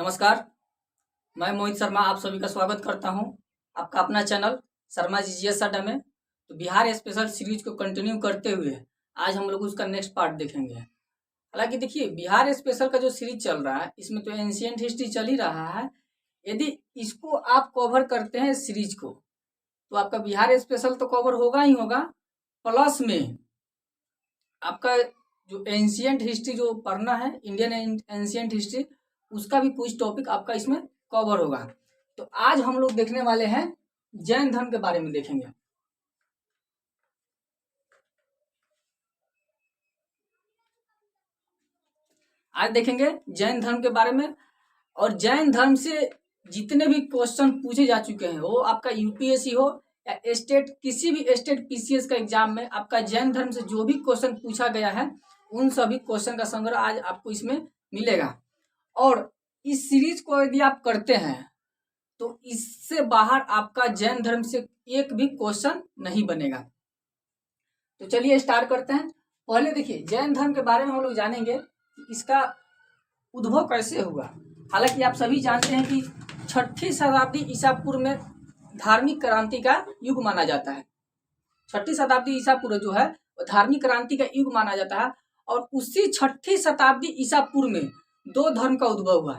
नमस्कार, मैं मोहित शर्मा आप सभी का स्वागत करता हूं आपका अपना चैनल शर्मा जी जीएस अड्डा में। तो बिहार स्पेशल सीरीज को कंटिन्यू करते हुए आज हम लोग उसका नेक्स्ट पार्ट देखेंगे। हालांकि देखिए, बिहार स्पेशल का जो सीरीज चल रहा है इसमें तो एंशिएंट हिस्ट्री चल ही रहा है। यदि इसको आप कवर करते हैं सीरीज को तो आपका बिहार स्पेशल तो कवर होगा ही होगा, प्लस में आपका जो एंशिएंट हिस्ट्री जो पढ़ना है, इंडियन एंशिएंट हिस्ट्री, उसका भी कुछ टॉपिक आपका इसमें कवर होगा। तो आज हम लोग देखने वाले हैं जैन धर्म के बारे में देखेंगे। आज देखेंगे जैन धर्म के बारे में। और जैन धर्म से जितने भी क्वेश्चन पूछे जा चुके हैं, वो आपका यूपीएससी हो या स्टेट, किसी भी स्टेट पीसीएस का एग्जाम में आपका जैन धर्म से जो भी क्वेश्चन पूछा गया है उन सभी क्वेश्चन का संग्रह आज आपको इसमें मिलेगा। और इस सीरीज को यदि आप करते हैं तो इससे बाहर आपका जैन धर्म से एक भी क्वेश्चन नहीं बनेगा। तो चलिए स्टार्ट करते हैं। पहले देखिए, जैन धर्म के बारे में हम लोग जानेंगे कि इसका उद्भव कैसे हुआ। हालांकि आप सभी जानते हैं कि 6ठी शताब्दी ईसा पूर्व में धार्मिक क्रांति का युग माना जाता है। 6ठी शताब्दी ईसा पूर्व जो है वो धार्मिक क्रांति का युग माना जाता है। और उसी 6ठी शताब्दी ईसा पूर्व में दो धर्म का उद्भव हुआ।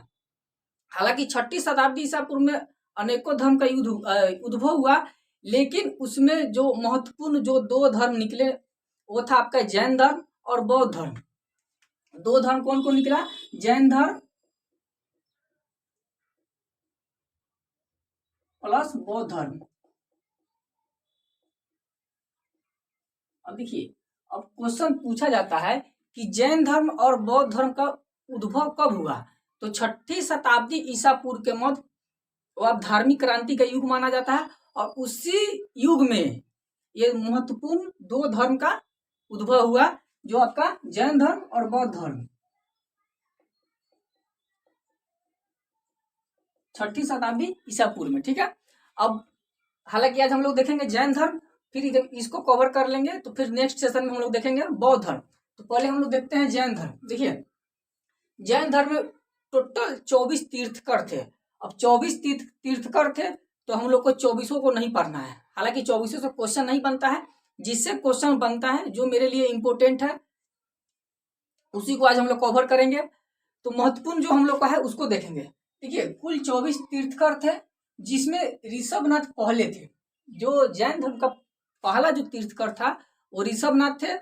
हालांकि 6ठी शताब्दी ईसा पूर्व में अनेकों धर्म का उद्भव हुआ, लेकिन उसमें जो महत्वपूर्ण जो दो धर्म निकले वो था आपका जैन धर्म और बौद्ध धर्म। दो धर्म कौन कौन निकला? जैन धर्म प्लस बौद्ध धर्म। अब देखिए, अब क्वेश्चन पूछा जाता है कि जैन धर्म और बौद्ध धर्म का उद्भव कब हुआ। तो 6ठी शताब्दी ईसा पूर्व के मध्य वो अब धार्मिक क्रांति का युग माना जाता है। और उसी युग में ये महत्वपूर्ण दो धर्म का उद्भव हुआ, जो आपका जैन धर्म और बौद्ध धर्म। 6ठी शताब्दी ईसा पूर्व में, ठीक है। अब हालांकि आज हम लोग देखेंगे जैन धर्म, फिर इसको कवर कर लेंगे, तो फिर नेक्स्ट सेशन में हम लोग देखेंगे बौद्ध धर्म। तो पहले हम लोग देखते हैं जैन धर्म। देखिए, जैन धर्म में टोटल 24 तीर्थकर थे। अब 24 तीर्थकर थे तो हम लोग को 24 को नहीं पढ़ना है। हालांकि 24 से क्वेश्चन नहीं बनता है, जिससे क्वेश्चन बनता है जो मेरे लिए इंपॉर्टेंट है उसी को आज हम लोग कवर करेंगे। तो महत्वपूर्ण जो हम लोग का है उसको देखेंगे। देखिए, कुल 24 तीर्थकर थे, जिसमें ऋषभनाथ पहले थे। जो जैन धर्म का पहला जो तीर्थकर था वो ऋषभनाथ थे।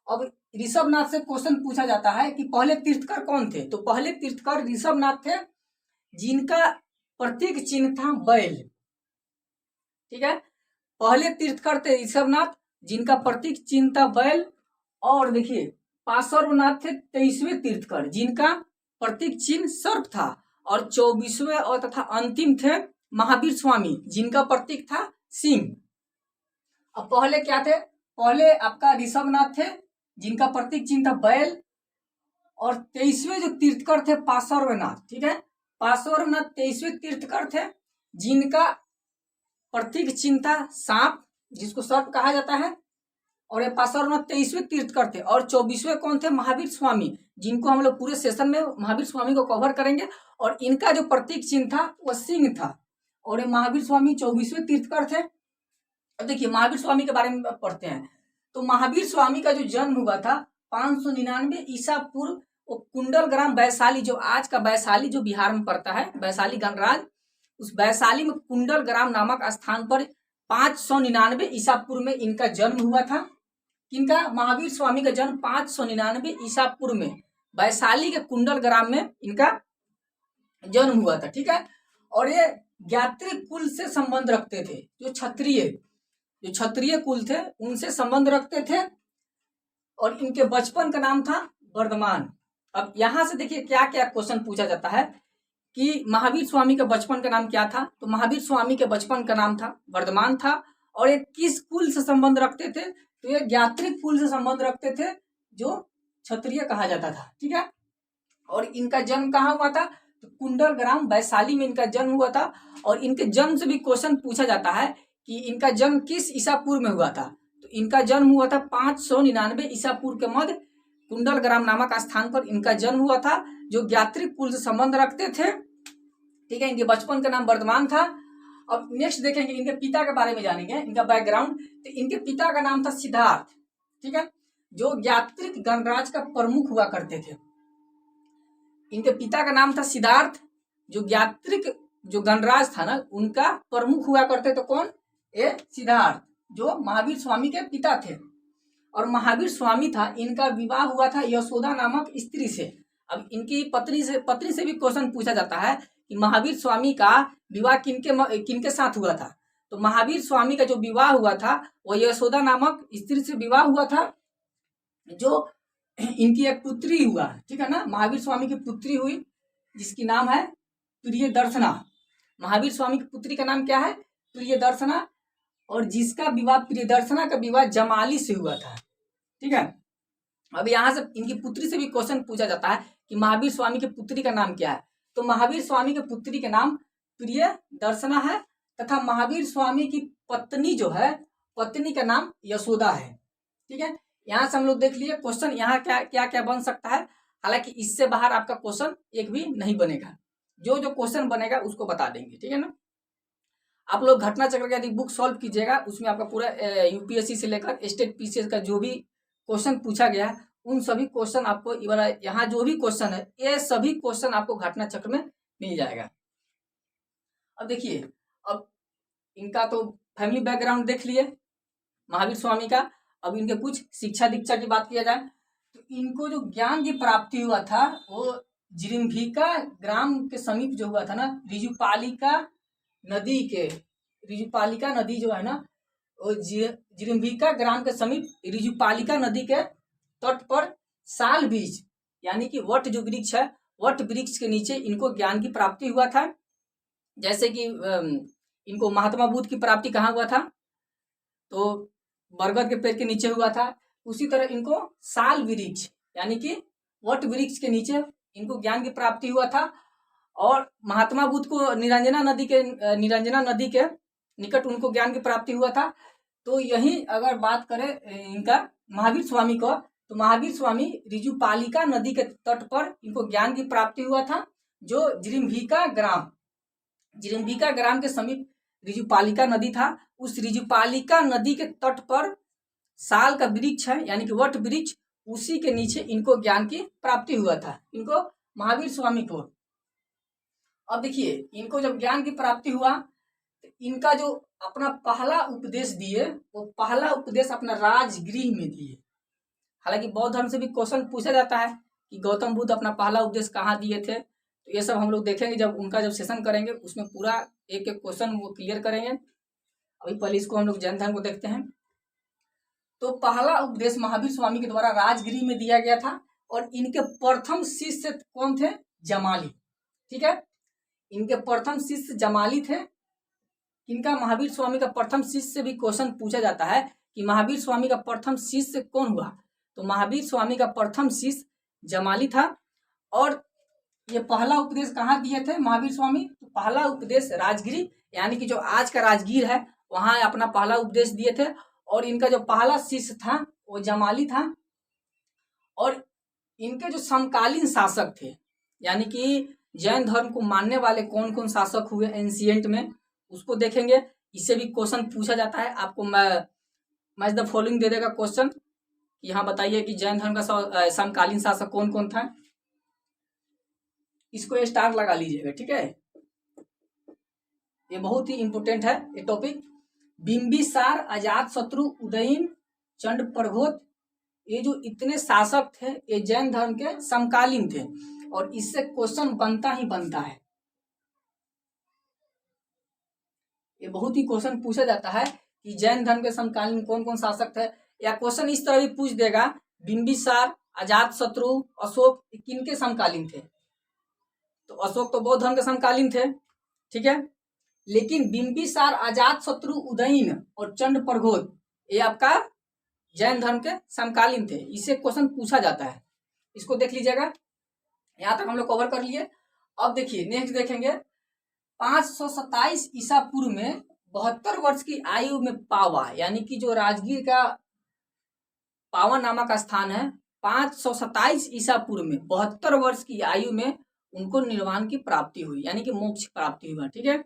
अब ऋषभनाथ से क्वेश्चन पूछा जाता है कि पहले तीर्थकर कौन थे। तो पहले तीर्थकर ऋषभनाथ थे, जिनका प्रतीक चिन्ह था बैल। ठीक है, पहले तीर्थकर थे ऋषभनाथ, जिनका प्रतीक चिन्ह था बैल। और देखिए, पार्श्वनाथ थे 23वें तीर्थकर, जिनका प्रतीक चिन्ह सर्प था। और 24वें और तथा अंतिम थे महावीर स्वामी, जिनका प्रतीक था सिंह। अब पहले क्या थे? पहले आपका ऋषभनाथ थे, जिनका प्रतीक चिन्ह था बैल। और 23वें जो तीर्थकर थे पार्श्वनाथ। ठीक है, पार्श्वनाथ 23वें तीर्थकर थे, जिनका प्रतीक चिन्ह था सांप, जिसको सर्प कहा जाता है। और ये पार्श्वनाथ 23वें तीर्थकर थे। और 24वें कौन थे? महावीर स्वामी, जिनको हम लोग पूरे सेशन में महावीर स्वामी को कवर करेंगे। और इनका जो प्रतीक चिन्ह था वह सिंह था। और ये महावीर स्वामी 24वें तीर्थकर थे। अब देखिए, महावीर स्वामी के बारे में पढ़ते हैं। तो महावीर स्वामी का जो जन्म हुआ था 599 ईसा पूर्व, वो कुंडल ग्राम वैशाली, जो आज का वैशाली जो बिहार में पड़ता है, वैशाली गणराज, उस वैशाली में कुंडल ग्राम नामक स्थान पर 599 ईसा पूर्व में इनका जन्म हुआ था। किनका? महावीर स्वामी का जन्म 599 ईसा पूर्व में वैशाली के कुंडल ग्राम में इनका जन्म हुआ था। ठीक है, और ये ज्ञात्री कुल से संबंध रखते थे। जो क्षत्रिय कुल थे उनसे संबंध रखते थे। और इनके बचपन का नाम था वर्धमान। अब यहां से देखिए क्या क्या क्वेश्चन पूछा जाता है कि महावीर स्वामी के बचपन का नाम क्या था। तो महावीर स्वामी के बचपन का नाम था वर्धमान था। और ये किस कुल से संबंध रखते थे? तो ये ज्ञात्री कुल से संबंध रखते थे, जो क्षत्रिय कहा जाता था। ठीक है, और इनका जन्म कहाँ हुआ था? तो कुंडल ग्राम वैशाली में इनका जन्म हुआ था। और इनके जन्म से भी क्वेश्चन पूछा जाता है कि इनका जन्म किस ईसा पूर्व में हुआ था। तो इनका जन्म हुआ था 599 ईसा पूर्व के मध्य कुंडल ग्राम नामक स्थान पर इनका जन्म हुआ था, जो ज्ञात्री कुल से संबंध रखते थे। ठीक है। इनके बचपन का नाम वर्धमान था। अब नेक्स्ट देखेंगे, इनके पिता के बारे में जानेंगे, इनका बैकग्राउंड। तो इनके पिता का नाम था सिद्धार्थ, ठीक है, जो यात्रिक गणराज्य का प्रमुख हुआ करते थे। इनके पिता का नाम था सिद्धार्थ, जो यात्रिक जो गणराज था ना उनका प्रमुख हुआ करते थे। कौन? ये सिद्धार्थ, जो महावीर स्वामी के पिता थे। और महावीर स्वामी था, इनका विवाह हुआ था यशोदा नामक स्त्री से। अब इनकी पत्नी से भी क्वेश्चन पूछा जाता है कि महावीर स्वामी का विवाह किनके साथ हुआ था। तो महावीर स्वामी का जो विवाह हुआ था वो यशोदा नामक स्त्री से विवाह हुआ था, जो इनकी एक पुत्री हुआ, ठीक है ना। महावीर स्वामी की पुत्री हुई जिसकी नाम है प्रियदर्शना। महावीर स्वामी की पुत्री का नाम क्या है? प्रियदर्शना। और जिसका विवाह, प्रियदर्शना का विवाह जमाली से हुआ था, ठीक है। अब यहाँ से इनकी पुत्री से भी क्वेश्चन पूछा जाता है कि महावीर स्वामी की पुत्री का नाम क्या है। तो महावीर स्वामी की पुत्री का नाम प्रियदर्शना है, तथा महावीर स्वामी की पत्नी जो है, पत्नी का नाम यशोदा है, ठीक है। यहाँ से हम लोग देख लिए क्वेश्चन यहाँ क्या क्या क्या बन सकता है। हालांकि इससे बाहर आपका क्वेश्चन एक भी नहीं बनेगा, जो जो क्वेश्चन बनेगा उसको बता देंगे, ठीक है ना। आप लोग घटना चक्र यदि बुक सॉल्व कीजिएगा, उसमें आपका पूरा यूपीएससी से लेकर स्टेट पीसीएस का जो भी क्वेश्चन पूछा गया है उन सभी क्वेश्चन आपको यहाँ जो भी क्वेश्चन है ये सभी क्वेश्चन आपको घटना चक्र में मिल जाएगा। अब देखिए, अब इनका तो फैमिली बैकग्राउंड देख लिए महावीर स्वामी का। अब इनके कुछ शिक्षा दीक्षा की बात किया जाए तो इनको जो ज्ञान की प्राप्ति हुआ था वो जिरिम्भिका ग्राम के समीप जो हुआ था ना, रिजुपालिका नदी जो है ना, वो जिरिम्भिका ग्राम के समीप रिजुपालिका नदी के तट पर साल बीज यानी कि वट जो वृक्ष है, वट वृक्ष के नीचे इनको ज्ञान की प्राप्ति हुआ था। जैसे कि इनको महात्मा बुद्ध की प्राप्ति कहाँ हुआ था? तो बरगद के पेड़ के नीचे हुआ था। उसी तरह इनको साल वृक्ष यानी कि वट वृक्ष के नीचे इनको ज्ञान की प्राप्ति हुआ था। और महात्मा बुद्ध को निरंजना नदी के निकट उनको ज्ञान की प्राप्ति हुआ था। तो यही अगर बात करें इनका महावीर स्वामी को, तो महावीर स्वामी रिजुपालिका नदी के तट पर इनको ज्ञान की प्राप्ति हुआ था, जो जिरिम्भिका ग्राम के समीप रिजुपालिका नदी था। उस रिजुपालिका नदी के तट पर साल का वृक्ष है यानी कि वट वृक्ष, उसी के नीचे इनको ज्ञान की प्राप्ति हुआ था, इनको महावीर स्वामी को। अब देखिए, इनको जब ज्ञान की प्राप्ति हुआ तो इनका जो अपना पहला उपदेश दिए वो पहला उपदेश अपना राजगृह में दिए। हालांकि बौद्ध धर्म से भी क्वेश्चन पूछा जाता है कि गौतम बुद्ध अपना पहला उपदेश कहाँ दिए थे। तो ये सब हम लोग देखेंगे जब उनका जब सेशन करेंगे, उसमें पूरा एक एक क्वेश्चन वो क्लियर करेंगे। अभी पहले इसको हम लोग जैन धर्म को देखते हैं। तो पहला उपदेश महावीर स्वामी के द्वारा राजगृह में दिया गया था। और इनके प्रथम शिष्य कौन थे? जमाली, ठीक है। इनके प्रथम शिष्य जमाली थे। इनका महावीर स्वामी का प्रथम शिष्य से भी क्वेश्चन पूछा जाता है कि महावीर स्वामी का प्रथम शिष्य कौन हुआ। तो महावीर स्वामी का प्रथम शिष्य जमाली था। और ये पहला उपदेश कहाँ दिए थे महावीर स्वामी? तो पहला उपदेश राजगिरी यानी कि जो आज का राजगीर है वहां अपना पहला उपदेश दिए थे। और इनका जो पहला शिष्य था वो जमाली था। और इनके जो समकालीन शासक थे यानी कि जैन धर्म को मानने वाले कौन कौन शासक हुए एंशिएंट में, उसको देखेंगे। इससे भी क्वेश्चन पूछा जाता है। आपको मैच द फॉलोइंग दे देगा क्वेश्चन कि यहाँ बताइए कि जैन धर्म का समकालीन शासक कौन कौन था। इसको स्टार लगा लीजिएगा, ठीक है। ये बहुत ही इंपोर्टेंट है ये टॉपिक। बिंबिसार, अजातशत्रु, उदयन, चंडप्रघोत, ये जो इतने शासक थे ये जैन धर्म के समकालीन थे। और इससे क्वेश्चन बनता ही बनता है। ये बहुत ही क्वेश्चन पूछा जाता है कि जैन धर्म के समकालीन कौन कौन शासक थे। या क्वेश्चन इस तरह भी पूछ देगा, बिंबिसार, अजातशत्रु, अशोक किनके समकालीन थे? तो अशोक तो बौद्ध धर्म के समकालीन थे, ठीक है। लेकिन बिंबिसार, अजातशत्रु, उदयन और चंडप्रघोत ये आपका जैन धर्म के समकालीन थे। इससे क्वेश्चन पूछा जाता है। इसको देख लीजिएगा। यहाँ तक हम लोग कवर कर लिए। अब देखिए नेक्स्ट देखेंगे 527 ईसा पूर्व में 72 वर्ष की आयु में पावा यानी कि जो राजगीर का पावा नामक स्थान है 527 ईसा पूर्व में 72 वर्ष की आयु में उनको निर्वाण की प्राप्ति हुई, यानी कि मोक्ष प्राप्ति हुआ। ठीक है,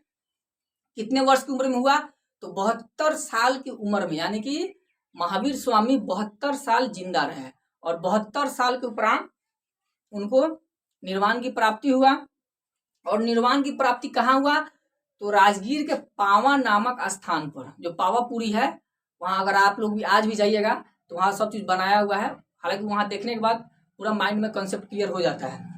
कितने वर्ष की उम्र में हुआ? तो 72 साल की उम्र में, यानी कि महावीर स्वामी 72 साल जिंदा रहे और 72 साल के उपरांत उनको निर्वाण की प्राप्ति हुआ। और निर्वाण की प्राप्ति कहाँ हुआ? तो राजगीर के पावा नामक स्थान पर, जो पावापुरी है, वहां अगर आप लोग भी आज भी जाइएगा तो वहां सब चीज बनाया हुआ है। हालांकि वहां देखने के बाद पूरा माइंड में कंसेप्ट क्लियर हो जाता है।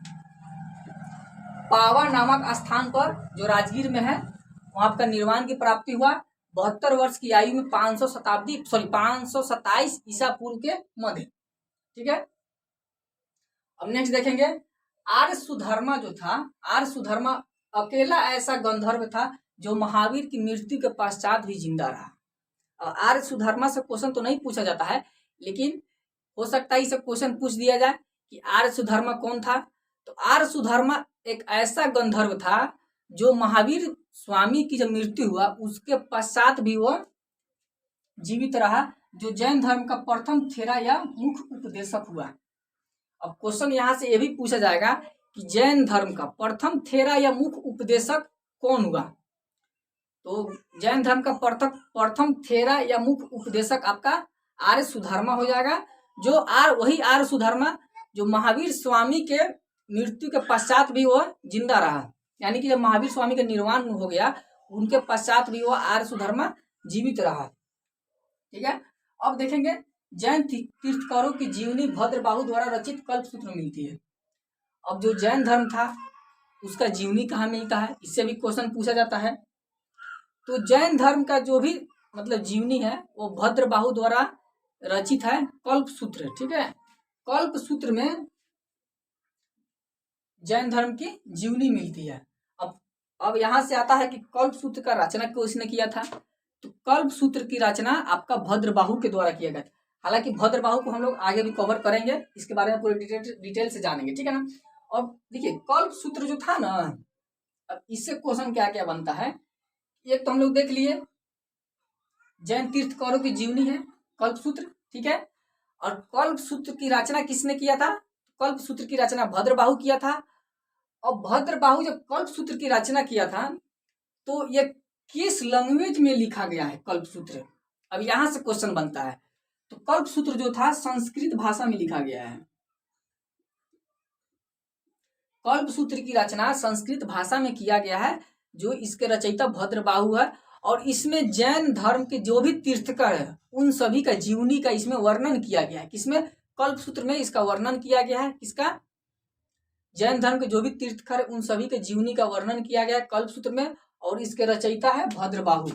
पावा नामक स्थान पर जो राजगीर में है, वहां आपका निर्वाण की प्राप्ति हुआ 72 वर्ष की आयु में 527 ईसा पूर्व के मध्य। ठीक है, अब नेक्स्ट देखेंगे आर्य सुधर्मा जो था। आर्य सुधर्मा अकेला ऐसा गंधर्व था जो महावीर की मृत्यु के पश्चात भी जिंदा रहा। आर्य सुधर्मा से क्वेश्चन तो नहीं पूछा जाता है, लेकिन हो सकता है इसे क्वेश्चन पूछ दिया जाए कि आर्य सुधर्मा कौन था। तो आर्य सुधर्मा एक ऐसा गंधर्व था जो महावीर स्वामी की जब मृत्यु हुआ उसके पश्चात भी वो जीवित रहा, जो जैन धर्म का प्रथम थेरा या मुख्य उपदेशक हुआ। अब क्वेश्चन यहाँ से ये भी पूछा जाएगा कि जैन धर्म का प्रथम थेरा या मुख्य उपदेशक कौन हुआ? तो जैन धर्म का प्रथम थेरा या मुख्य उपदेशक आपका आर्य सुधर्मा हो जाएगा, जो वही आर्य सुधर्मा जो महावीर स्वामी के मृत्यु के पश्चात भी वो जिंदा रहा, यानी कि जब महावीर स्वामी का निर्वाण हो गया उनके पश्चात भी वो आर्य सुधर्मा जीवित रहा। ठीक है, अब देखेंगे जैन तीर्थकारों की जीवनी भद्रबाहु द्वारा रचित कल्पसूत्र में मिलती है। अब जो जैन धर्म था उसका जीवनी कहाँ मिलता है, इससे भी क्वेश्चन पूछा जाता है। तो जैन धर्म का जो भी मतलब जीवनी है वो भद्रबाहु द्वारा रचित है कल्पसूत्र। ठीक है, कल्पसूत्र में जैन धर्म की जीवनी मिलती है। अब यहाँ से आता है कि कल्पसूत्र का रचना किसने किया था? तो कल्पसूत्र की रचना आपका भद्रबाहु के द्वारा किया गया। हालांकि भद्रबाहु को हम लोग आगे भी कवर करेंगे, इसके बारे में पूरे डिटेल से जानेंगे। ठीक है ना। अब देखिए कल्पसूत्र जो था ना, अब इससे क्वेश्चन क्या क्या बनता है। एक तो हम लोग देख लिए जैन तीर्थकारों की जीवनी है कल्पसूत्र। ठीक है, और कल्पसूत्र की रचना किसने किया था? कल्पसूत्र की रचना भद्रबाहु किया था। और भद्रबाहु जब कल्पसूत्र की रचना किया था तो ये किस लैंग्वेज में लिखा गया है कल्पसूत्र? अब यहां से क्वेश्चन बनता है। तो कल्पसूत्र जो था संस्कृत भाषा में लिखा गया है। कल्पसूत्र की रचना संस्कृत भाषा में किया गया है, जो इसके रचयिता भद्रबाहु है। और इसमें जैन धर्म के जो भी तीर्थकर है उन सभी का जीवनी का इसमें वर्णन किया गया है। किसमें? कल्पसूत्र में इसका वर्णन किया गया है। किसका? जैन धर्म के जो भी तीर्थकर है उन सभी के जीवनी का वर्णन किया गया है कल्पसूत्र में, और इसके रचयिता है भद्रबाहु।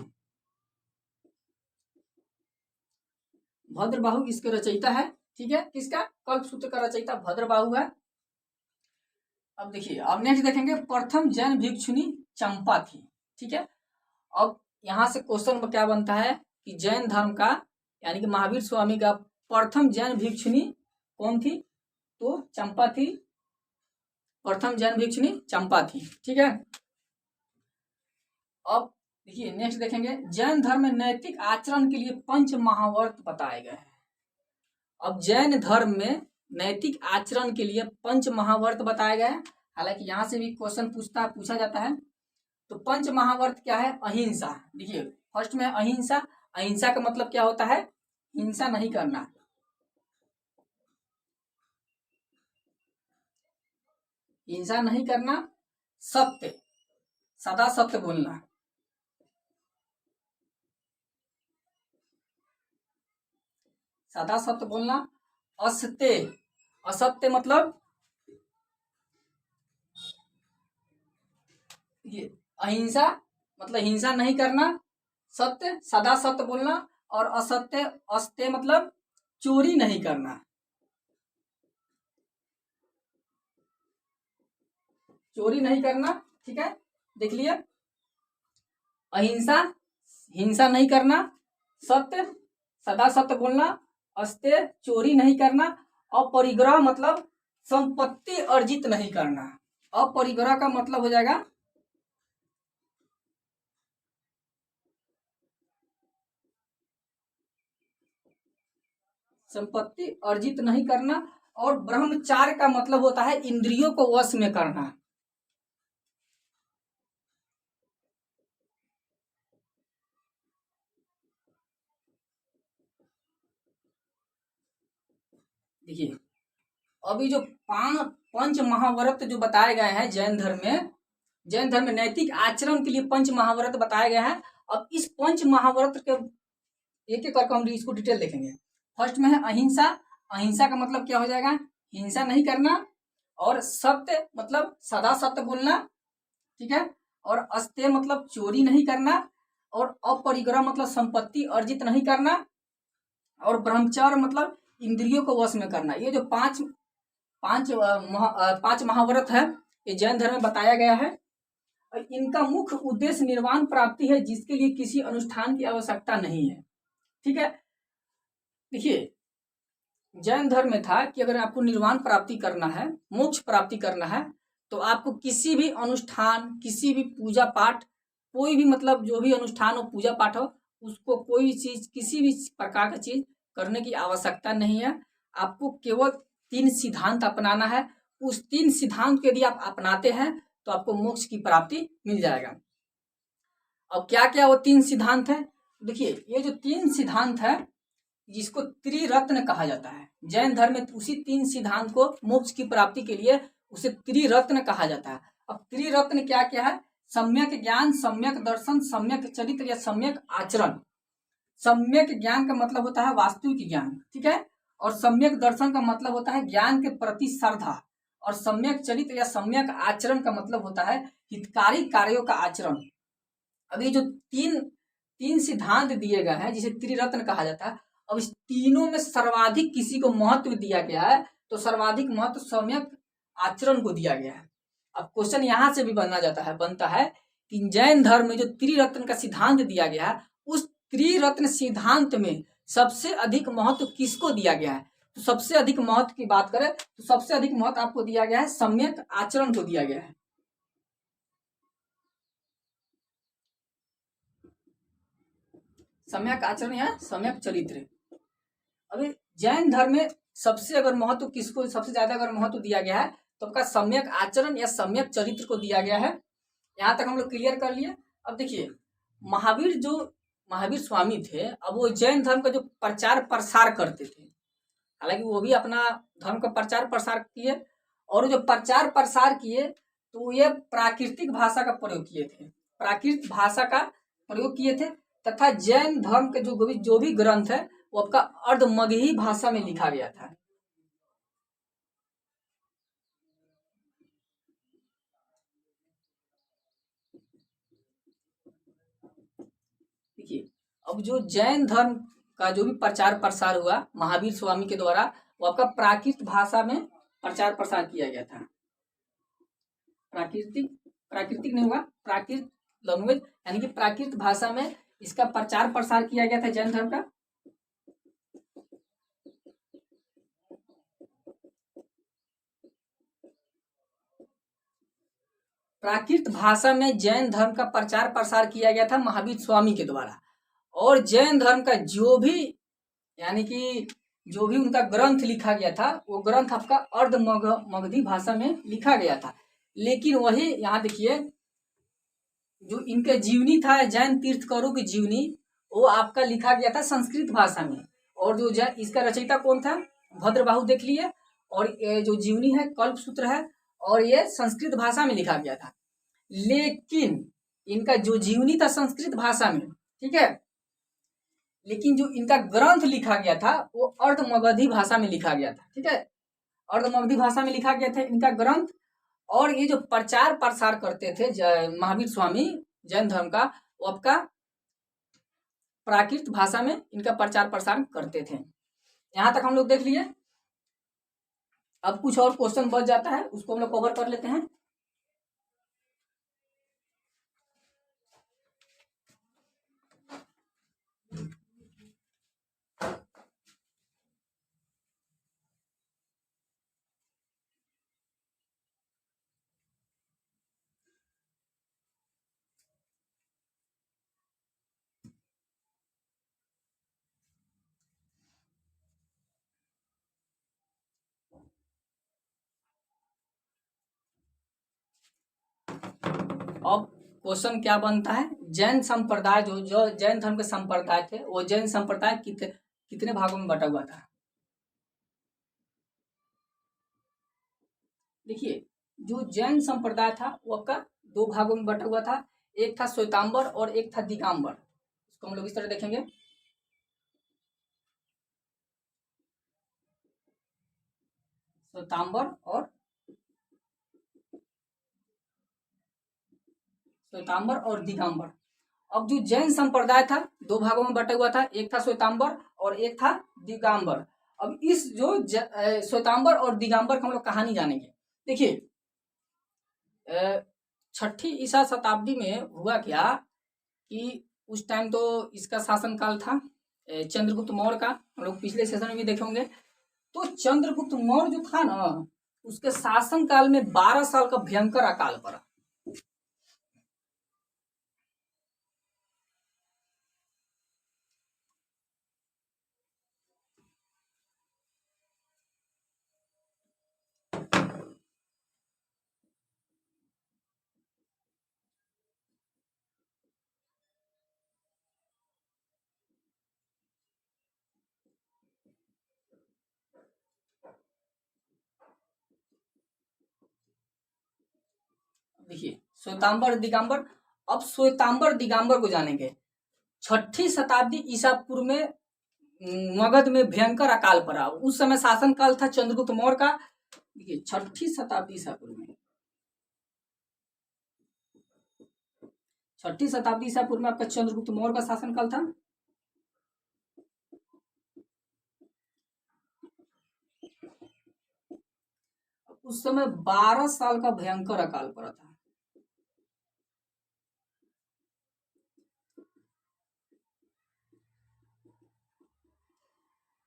भद्रबाहु इसके रचयिता है। ठीक है, किसका? कल्पसूत्र का रचयिता भद्रबाहु है। अब देखिए, अब नेक्स्ट देखेंगे प्रथम जैन भिक्षुनी चंपा थी। ठीक है, अब यहाँ से क्वेश्चन क्या बनता है कि जैन धर्म का यानी कि महावीर स्वामी का प्रथम जैन भिक्षुनी कौन थी? तो चंपा थी। प्रथम जैन भिक्षुनी चंपा थी। ठीक है, अब देखिए नेक्स्ट देखेंगे जैन धर्म में नैतिक आचरण के लिए 5 महाव्रत बताए गए हैं। अब जैन धर्म में नैतिक आचरण के लिए 5 महाव्रत बताए गए हैं। हालांकि यहाँ से भी क्वेश्चन पूछा जाता है। तो 5 महाव्रत क्या है? अहिंसा। देखिए फर्स्ट में अहिंसा। अहिंसा का मतलब क्या होता है? हिंसा नहीं करना। हिंसा नहीं करना, सत्य, सदा सत्य बोलना, सदा सत्य बोलना। असत्य, असत्य मतलब ये अहिंसा मतलब हिंसा नहीं करना, सत्य सदा सत्य बोलना, और असत्य असत्य मतलब चोरी नहीं करना। चोरी नहीं करना। ठीक है, देख लिया, अहिंसा हिंसा नहीं करना, सत्य सदा सत्य बोलना, अस्त्य चोरी नहीं करना, अपरिग्रह मतलब संपत्ति अर्जित नहीं करना। अपरिग्रह का मतलब हो जाएगा संपत्ति अर्जित नहीं करना। और ब्रह्मचार्य का मतलब होता है इंद्रियों को वश में करना। देखिए अभी जो पंच महाव्रत जो बताए गए हैं जैन धर्म में नैतिक आचरण के लिए पंच महाव्रत बताए गए हैं। अब इस पंच महाव्रत के एक एक करके हम इसको डिटेल देखेंगे। फर्स्ट में है अहिंसा। अहिंसा का मतलब क्या हो जाएगा, हिंसा नहीं करना, और सत्य मतलब सदा सत्य बोलना, ठीक है, और अस्तेय मतलब चोरी नहीं करना, और अपरिग्रह मतलब संपत्ति अर्जित नहीं करना, और ब्रह्मचर्य मतलब इंद्रियों को वश में करना। ये जो पांच महाव्रत है ये जैन धर्म में बताया गया है। इनका मुख्य उद्देश्य निर्वाण प्राप्ति है, जिसके लिए किसी अनुष्ठान की आवश्यकता नहीं है। ठीक है, देखिए जैन धर्म में था कि अगर आपको निर्वाण प्राप्ति करना है, मोक्ष प्राप्ति करना है, तो आपको किसी भी अनुष्ठान, किसी भी पूजा पाठ, कोई भी मतलब जो भी अनुष्ठान हो, पूजा पाठ हो, उसको कोई चीज, किसी भी प्रकार का चीज करने की आवश्यकता नहीं है। आपको केवल 3 सिद्धांत अपनाना है। उस 3 सिद्धांत को यदि आप अपनाते हैं तो आपको मोक्ष की प्राप्ति मिल जाएगा। अब क्या क्या वो 3 सिद्धांत है, देखिए ये जो 3 सिद्धांत है जिसको त्रिरत्न कहा जाता है जैन धर्म में, उसी 3 सिद्धांत को मोक्ष की प्राप्ति के लिए उसे त्रिरत्न कहा जाता है। अब त्रिरत्न क्या क्या है, सम्यक ज्ञान, सम्यक दर्शन, सम्यक चरित्र या सम्यक आचरण। सम्यक ज्ञान का मतलब होता है वास्तविक ज्ञान, ठीक है, और सम्यक दर्शन का मतलब होता है ज्ञान के प्रति श्रद्धा, और सम्यक चरित्र या सम्यक आचरण का मतलब होता है हितकारी कार्यों का आचरण। अभी जो तीन सिद्धांत दिए गए हैं जिसे त्रिरत्न कहा जाता है, अब इस तीनों में सर्वाधिक किसी को महत्व दिया गया है, तो सर्वाधिक महत्व सम्यक आचरण को दिया गया है। अब क्वेश्चन यहां से भी बनता है कि जैन धर्म में जो त्रिरत्न का सिद्धांत दिया गया है, उस त्रिरत्न सिद्धांत में सबसे अधिक महत्व किसको दिया गया है। तो सबसे अधिक महत्व की बात करें तो सबसे अधिक महत्व आपको दिया गया है सम्यक आचरण को दिया गया है। सम्यक आचरण या सम्यक चरित्र। अभी जैन धर्म में सबसे अगर महत्व किसको, सबसे ज्यादा अगर महत्व दिया गया है तो आपका सम्यक आचरण या सम्यक चरित्र को दिया गया है। यहां तक हम लोग क्लियर कर लिए। अब देखिए महावीर स्वामी थे, अब वो जैन धर्म का जो प्रचार प्रसार करते थे, हालांकि वो भी अपना धर्म का प्रचार प्रसार किए, और जो प्रचार प्रसार किए तो ये प्राकृतिक भाषा का प्रयोग किए थे, प्राकृत भाषा का प्रयोग किए थे, तथा जैन धर्म के जो भी ग्रंथ है वो आपका अर्धमगही भाषा में लिखा गया था। देखिए अब जो जैन धर्म का जो भी प्रचार प्रसार हुआ महावीर स्वामी के द्वारा, वो आपका प्राकृत भाषा में प्रचार प्रसार किया गया था। प्राकृतिक नहीं होगा, प्राकृत लैंग्वेज यानी कि प्राकृत भाषा में इसका प्रचार प्रसार किया गया था जैन धर्म का। प्राकृत भाषा में जैन धर्म का प्रचार प्रसार किया गया था महावीर स्वामी के द्वारा, और जैन धर्म का जो भी यानी कि जो भी उनका ग्रंथ लिखा गया था वो ग्रंथ आपका अर्धमगधी भाषा में लिखा गया था। लेकिन वही यहाँ देखिए जो इनका जीवनी था जैन तीर्थकरों की जीवनी, वो आपका लिखा गया था संस्कृत भाषा में, और जो इसका रचयिता कौन था, भद्रबाहु देख लिए, और जो जीवनी है कल्पसूत्र है, और ये संस्कृत भाषा में लिखा गया था। लेकिन इनका जो जीवनी था संस्कृत भाषा में, ठीक है, लेकिन जो इनका ग्रंथ लिखा गया था वो अर्धमगधी भाषा में लिखा गया था, ठीक है, अर्धमगधी भाषा में लिखा गया था इनका ग्रंथ। और ये जो प्रचार प्रसार करते थे महावीर स्वामी जैन धर्म का, वो आपका प्राकृत भाषा में इनका प्रचार प्रसार करते थे। यहां तक हम लोग देख लिए। अब कुछ और क्वेश्चन बच जाता है, उसको हम लोग कवर कर लेते हैं। अब क्वेश्चन क्या बनता है, जैन संप्रदाय जो जैन धर्म के संप्रदाय थे, वो जैन संप्रदाय कितने भागों में बटा हुआ था। देखिए जो जैन संप्रदाय था वो आपका दो भागों में बटा हुआ था, एक था श्वेतांबर और एक था दिगंबर। इसको हम लोग इस तरह देखेंगे। श्वेतांबर और दिगंबर। अब जो जैन संप्रदाय था दो भागों में बटा हुआ था, एक था श्वेतांबर और एक था दिगंबर। अब इस जो श्वेतांबर और दिगंबर का हम लोग कहानी जानेंगे। देखिए छठी ईसा शताब्दी में हुआ क्या कि उस टाइम तो इसका शासनकाल था चंद्रगुप्त मौर्य का, हम लोग पिछले सेशन में भी देखे होंगे। तो चंद्रगुप्त मौर्य जो था ना, उसके शासनकाल में 12 साल का भयंकर अकाल पड़ा। देखिए श्वेतांबर दिगंबर। अब श्वेतांबर दिगंबर को जानेंगे। छठी शताब्दी ईसा पूर्व में मगध में भयंकर अकाल पड़ा। उस समय शासनकाल था चंद्रगुप्त मौर्य का। देखिए छठी शताब्दी ईसा पूर्व में, छठी शताब्दी ईसा पूर्व में आपका चंद्रगुप्त मौर्य का शासनकाल था। उस समय 12 साल का भयंकर अकाल पड़ा था।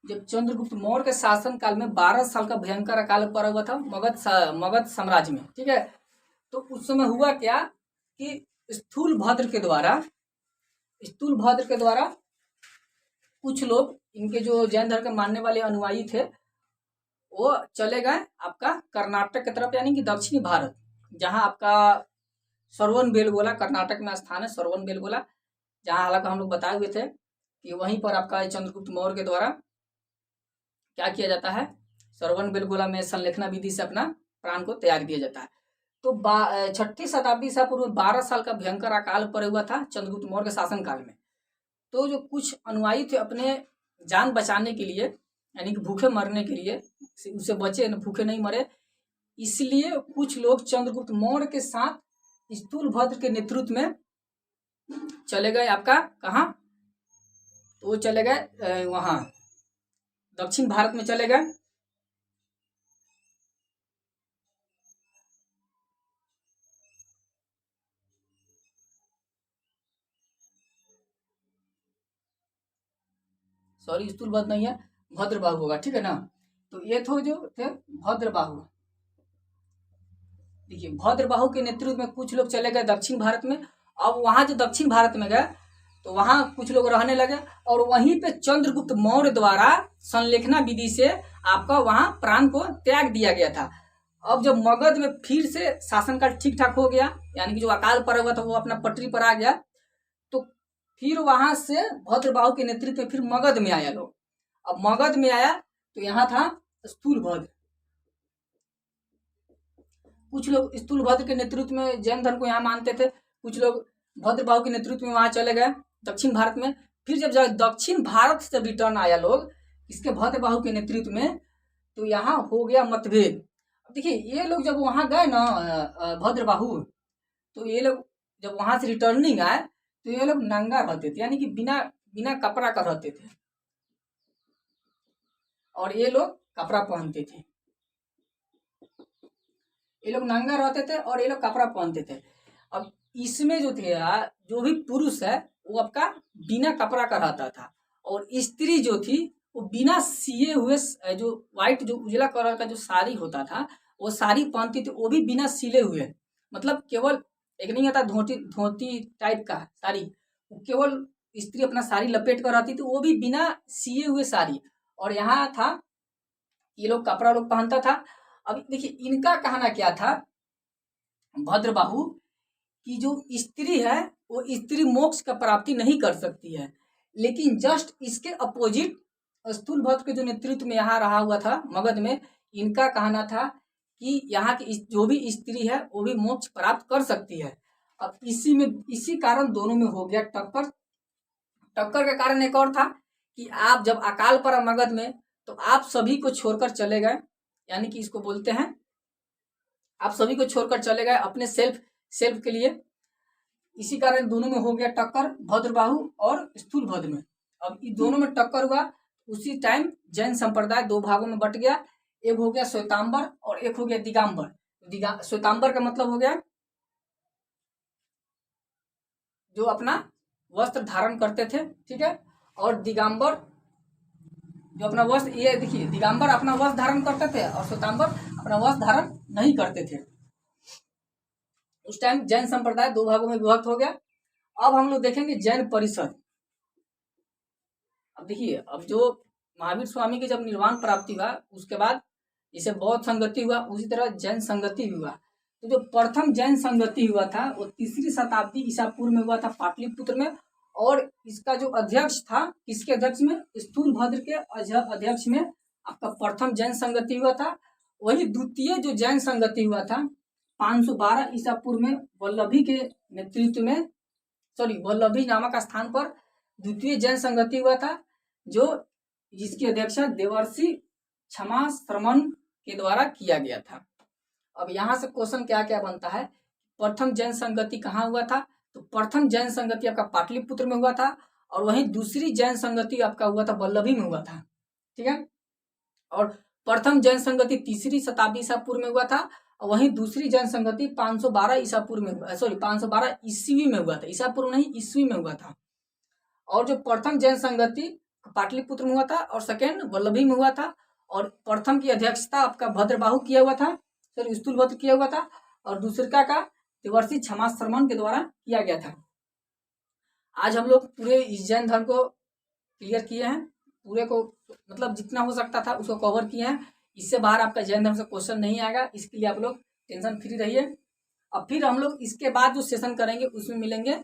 जब चंद्रगुप्त मौर्य के शासन काल में 12 साल का भयंकर अकाल पड़ा हुआ था मगध साम्राज्य में, ठीक है। तो उस समय हुआ क्या कि स्थूल भद्र के द्वारा कुछ लोग, इनके जो जैन धर्म के मानने वाले अनुयायी थे, वो चले गए आपका कर्नाटक की तरफ, यानी कि दक्षिणी भारत, जहां आपका सरवन बेलगोला कर्नाटक में स्थान है, सरवन बेलगोला, जहां हालांकि हम लोग बताए हुए थे कि वहीं पर आपका चंद्रगुप्त मौर्य के द्वारा क्या किया जाता है, सरवन बेलगोला में संलेखना विधि से अपना प्राण को त्याग दिया जाता है। तो छठी शताब्दी ईसा पूर्व में 12 साल का भयंकर अकाल पड़ा हुआ था चंद्रगुप्त मौर्य के शासन काल में। तो जो कुछ अनुयायी थे अपने जान बचाने के लिए, यानी कि भूखे मरने के लिए, उससे बचे, भूखे नहीं मरे, इसलिए कुछ लोग चंद्रगुप्त मौर्य के साथ स्थूल भद्र के नेतृत्व में चले गए आपका कहाँ, तो वो चले गए वहां दक्षिण भारत में चले गए। सॉरी स्थूलभद्र नहीं है, भद्रबाहु होगा, ठीक है ना। तो ये तो जो थे भद्रबाहु। देखिए भद्रबाहु के नेतृत्व में कुछ लोग चले गए दक्षिण भारत में। अब वहां जो दक्षिण भारत में गए तो वहां कुछ लोग रहने लगे और वहीं पे चंद्रगुप्त मौर्य द्वारा संलेखना विधि से आपका वहां प्राण को त्याग दिया गया था। अब जब मगध में फिर से शासनकाल ठीक ठाक हो गया, यानी कि जो अकाल पड़ा हुआ था वो अपना पटरी पर आ गया, तो फिर वहां से भद्रबाहु के नेतृत्व में फिर मगध में आया लोग। अब मगध में आया तो यहाँ था स्थूलभद्र। कुछ लोग स्थूलभद्र के नेतृत्व में जैन धर्म को यहाँ मानते थे, कुछ लोग भद्रबाहु के नेतृत्व में वहां चले गए दक्षिण भारत में। फिर जब दक्षिण भारत से रिटर्न आया लोग इसके भद्रबाहु के नेतृत्व में, तो यहाँ हो गया मतभेद। देखिए ये लोग जब वहां गए ना भद्रबाहु, तो ये लोग जब वहां से रिटर्निंग आए तो ये लोग नंगा रहते थे, यानी कि बिना बिना कपड़ा का रहते थे, और ये लोग कपड़ा पहनते थे। ये लोग नंगा रहते थे और ये लोग कपड़ा पहनते थे। अब इसमें जो थे जो भी पुरुष है वो आपका बिना कपड़ा का रहता था, और स्त्री जो थी वो बिना सिए हुए, जो व्हाइट जो उजला कलर का जो साड़ी होता था वो साड़ी पहनती थी, वो भी बिना सिले हुए, मतलब केवल एक नहीं आता धोती धोती टाइप का साड़ी, केवल स्त्री अपना साड़ी लपेट कर रहती थी, वो भी बिना सिए हुए साड़ी। और यहाँ था ये लोग कपड़ा लोग पहनता था। अब देखिए इनका कहना क्या था भद्रबाहु कि जो स्त्री है वो स्त्री मोक्ष का प्राप्ति नहीं कर सकती है, लेकिन जस्ट इसके अपोजिट स्थूलभद्र के जो नेतृत्व में यहाँ रहा हुआ था मगध में, इनका कहना था कि यहाँ की जो भी स्त्री है वो भी मोक्ष प्राप्त कर सकती है। अब इसी कारण दोनों में हो गया टक्कर। टक्कर का कारण एक और था कि आप जब अकाल पड़ा मगध में तो आप सभी को छोड़कर चले गए, यानी कि इसको बोलते हैं आप सभी को छोड़कर चले गए अपने सेल्फ के लिए। इसी कारण दोनों में हो गया टक्कर, भद्रबाहु और स्थूलभद्र में। अब इन दोनों में टक्कर हुआ, उसी टाइम जैन संप्रदाय दो भागों में बट गया। एक हो गया श्वेतांबर और एक हो गया दिगंबर। श्वेतांबर का मतलब हो गया जो अपना वस्त्र धारण करते थे, ठीक है, और दिगंबर जो अपना वस्त्र, ये देखिए दिगंबर अपना वस्त्र धारण करते थे और श्वेतांबर अपना वस्त्र धारण नहीं करते थे। उस टाइम जैन संप्रदाय दो भागों में विभक्त हो गया। अब हम लोग देखेंगे जैन परिषद। अब देखिए, अब जो महावीर स्वामी की जब निर्वाण प्राप्ति हुआ उसके बाद इसे बौद्ध संगति हुआ, उसी तरह जैन संगति हुआ। तो जो प्रथम जैन संगति हुआ था वो 3री शताब्दी ईसा पूर्व में हुआ था पाटलिपुत्र में, और इसका जो अध्यक्ष था, किसके अध्यक्ष में, स्थूलभद्र के अध्यक्ष में आपका प्रथम जैन संगति हुआ था। वही द्वितीय जो जैन संगति हुआ था 512 ईसा पूर्व में वल्लभी के नेतृत्व में, वल्लभी नामक स्थान पर द्वितीय जैन संगति हुआ था, जो जिसकी अध्यक्षता देवर्षि क्षमा श्रमण के द्वारा किया गया था। अब यहाँ से क्वेश्चन क्या क्या बनता है, प्रथम जैन संगति कहाँ हुआ था, तो प्रथम जैन संगति आपका पाटलिपुत्र में हुआ था, और वहीं दूसरी जैन संगति आपका हुआ था वल्लभी में हुआ था, ठीक है। और प्रथम जैन संगति 3री शताब्दी ईसा पूर्व में हुआ था, और वहीं दूसरी जैन संगति 512 ईसा पूर्व में 512 ईस्वी में हुआ था, ईसा पूर्व नहीं ईस्वी में हुआ था। और जो प्रथम जैन संगति पाटलिपुत्र में हुआ था और सेकेंड वल्लभी में हुआ था, और प्रथम की अध्यक्षता आपका भद्रबाहु किया हुआ था, स्थूलभद्र किया हुआ था, और दूसरा का देवर्षि क्षमा श्रमण के द्वारा किया गया था। आज हम लोग पूरे इस जैन धर्म को क्लियर किए हैं, पूरे को मतलब जितना हो सकता था उसको कवर किए हैं। इससे बाहर आपका जैन धर्म से क्वेश्चन नहीं आएगा, इसके लिए आप लोग टेंशन फ्री रहिए। अब फिर हम लोग इसके बाद जो सेशन करेंगे उसमें मिलेंगे,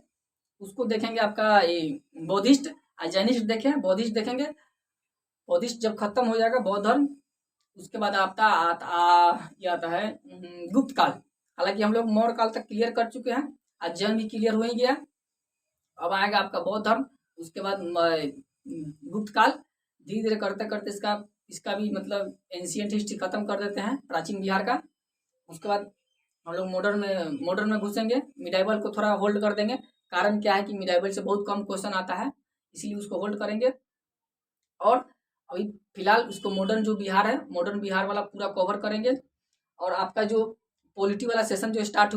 उसको देखेंगे आपका ये बौद्धिस्ट और जैनिस्ट देखें, बौद्धिस्ट देखेंगे। बौद्धिस्ट जब खत्म हो जाएगा बौद्ध धर्म, उसके बाद ये आता है गुप्त काल। हालांकि हम लोग मौर्य काल तक क्लियर कर चुके हैं, आज जैन भी क्लियर हो ही गया। अब आएगा आपका बौद्ध धर्म, उसके बाद गुप्त काल। धीरे धीरे करते करते इसका भी मतलब एंशियंट हिस्ट्री खत्म कर देते हैं, प्राचीन बिहार का। उसके बाद हम लोग मॉडर्न में घुसेंगे। मिडाइवल को थोड़ा होल्ड कर देंगे, कारण क्या है कि मिडाइवल से बहुत कम क्वेश्चन आता है, इसलिए उसको होल्ड करेंगे। और अभी फिलहाल उसको मॉडर्न जो बिहार है, मॉडर्न बिहार वाला पूरा कवर करेंगे। और आपका जो पॉलिटी वाला सेशन जो स्टार्ट